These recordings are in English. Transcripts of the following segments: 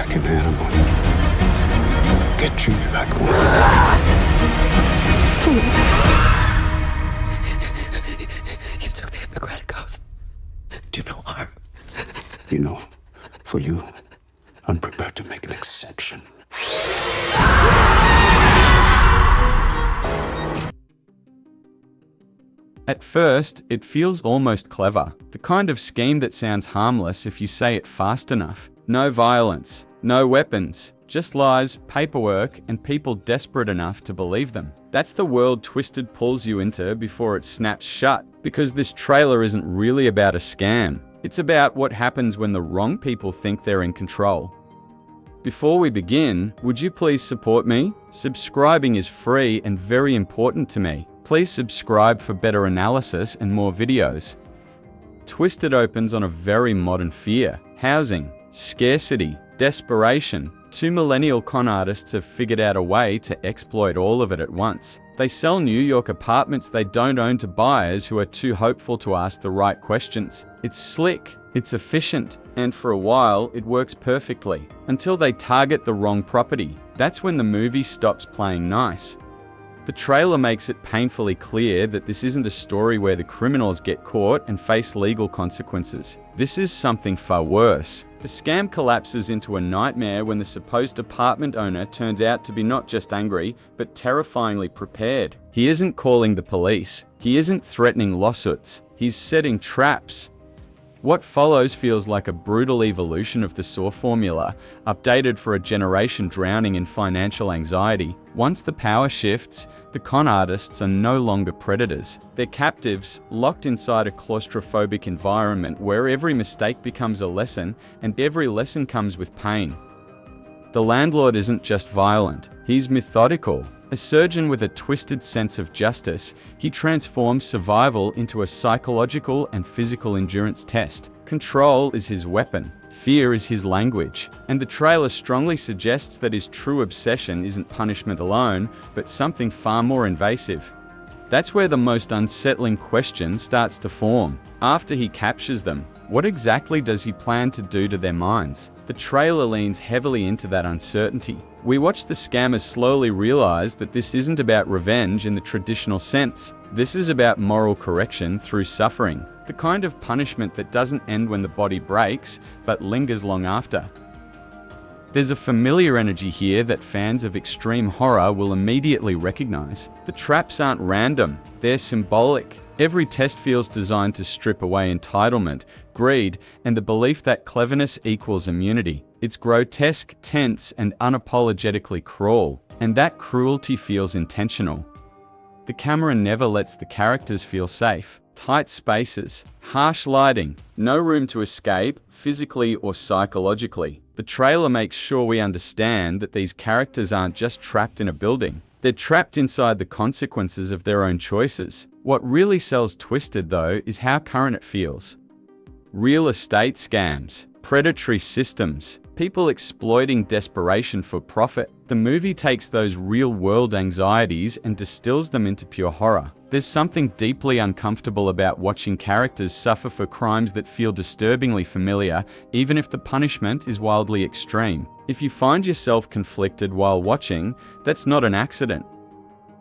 like an animal. Get treated like one. You took the Hippocratic Oath. Do no harm. You know, for you, I'm prepared to make an exception. At first, it feels almost clever. The kind of scheme that sounds harmless if you say it fast enough. No violence, no weapons, just lies, paperwork, and people desperate enough to believe them. That's the world Twisted pulls you into before it snaps shut, because this trailer isn't really about a scam. It's about what happens when the wrong people think they're in control. Before we begin, would you please support me? Subscribing is free and very important to me. Please subscribe for better analysis and more videos. Twisted opens on a very modern fear: housing, scarcity, desperation. Two millennial con artists have figured out a way to exploit all of it at once. They sell New York apartments they don't own to buyers who are too hopeful to ask the right questions. It's slick, it's efficient, and for a while it works perfectly, until they target the wrong property. That's when the movie stops playing nice. The trailer makes it painfully clear that this isn't a story where the criminals get caught and face legal consequences. This is something far worse. The scam collapses into a nightmare when the supposed apartment owner turns out to be not just angry, but terrifyingly prepared. He isn't calling the police. He isn't threatening lawsuits. He's setting traps. What follows feels like a brutal evolution of the Saw formula, updated for a generation drowning in financial anxiety. Once the power shifts, the con artists are no longer predators. They're captives, locked inside a claustrophobic environment where every mistake becomes a lesson, and every lesson comes with pain. The landlord isn't just violent, he's methodical. A surgeon with a twisted sense of justice, he transforms survival into a psychological and physical endurance test. Control is his weapon, fear is his language, and the trailer strongly suggests that his true obsession isn't punishment alone, but something far more invasive. That's where the most unsettling question starts to form. After he captures them, what exactly does he plan to do to their minds? The trailer leans heavily into that uncertainty. We watch the scammers slowly realize that this isn't about revenge in the traditional sense. This is about moral correction through suffering, the kind of punishment that doesn't end when the body breaks, but lingers long after. There's a familiar energy here that fans of extreme horror will immediately recognize. The traps aren't random, they're symbolic. Every test feels designed to strip away entitlement, greed, and the belief that cleverness equals immunity. It's grotesque, tense, and unapologetically cruel, and that cruelty feels intentional. The camera never lets the characters feel safe. Tight spaces, harsh lighting, no room to escape, physically or psychologically. The trailer makes sure we understand that these characters aren't just trapped in a building. They're trapped inside the consequences of their own choices. What really sells Twisted, though, is how current it feels. Real estate scams, predatory systems, people exploiting desperation for profit. The movie takes those real-world anxieties and distills them into pure horror. There's something deeply uncomfortable about watching characters suffer for crimes that feel disturbingly familiar, even if the punishment is wildly extreme. If you find yourself conflicted while watching, that's not an accident.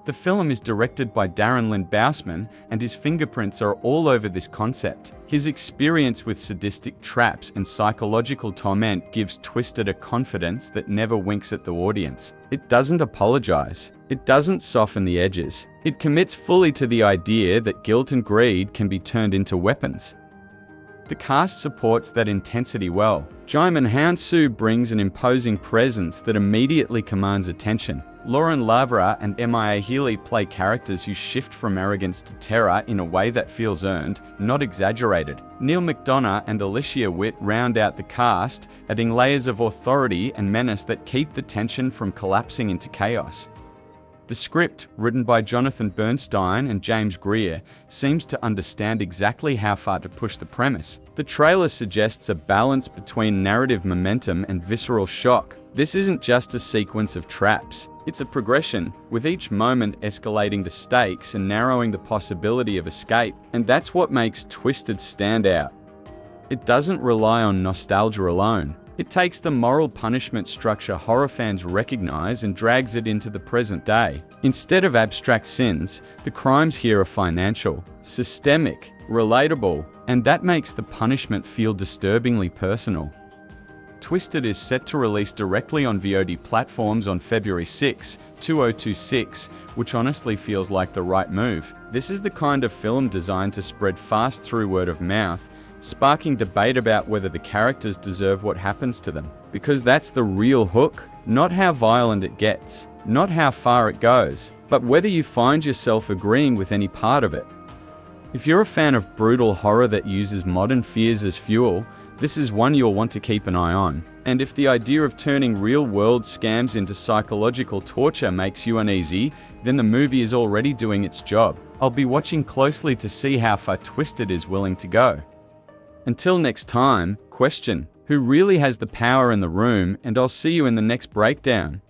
The film is directed by Darren Lynn Bousman, and his fingerprints are all over this concept. His experience with sadistic traps and psychological torment gives Twisted a confidence that never winks at the audience. It doesn't apologize. It doesn't soften the edges. It commits fully to the idea that guilt and greed can be turned into weapons. The cast supports that intensity well. Jaimin Hounsou brings an imposing presence that immediately commands attention. Lauren Lavra and Mia Healy play characters who shift from arrogance to terror in a way that feels earned, not exaggerated. Neil McDonough and Alicia Witt round out the cast, adding layers of authority and menace that keep the tension from collapsing into chaos. The script, written by Jonathan Bernstein and James Greer, seems to understand exactly how far to push the premise. The trailer suggests a balance between narrative momentum and visceral shock. This isn't just a sequence of traps. It's a progression, with each moment escalating the stakes and narrowing the possibility of escape. And that's what makes Twisted stand out. It doesn't rely on nostalgia alone. It takes the moral punishment structure horror fans recognize and drags it into the present day. Instead of abstract sins, the crimes here are financial, systemic, relatable, and that makes the punishment feel disturbingly personal. Twisted is set to release directly on VOD platforms on February 6, 2026, which honestly feels like the right move. This is the kind of film designed to spread fast through word of mouth, sparking debate about whether the characters deserve what happens to them. Because that's the real hook, not how violent it gets, not how far it goes, but whether you find yourself agreeing with any part of it. If you're a fan of brutal horror that uses modern fears as fuel, this is one you'll want to keep an eye on. And if the idea of turning real-world scams into psychological torture makes you uneasy, then the movie is already doing its job. I'll be watching closely to see how far Twisted is willing to go. Until next time, question: who really has the power in the room? And I'll see you in the next breakdown.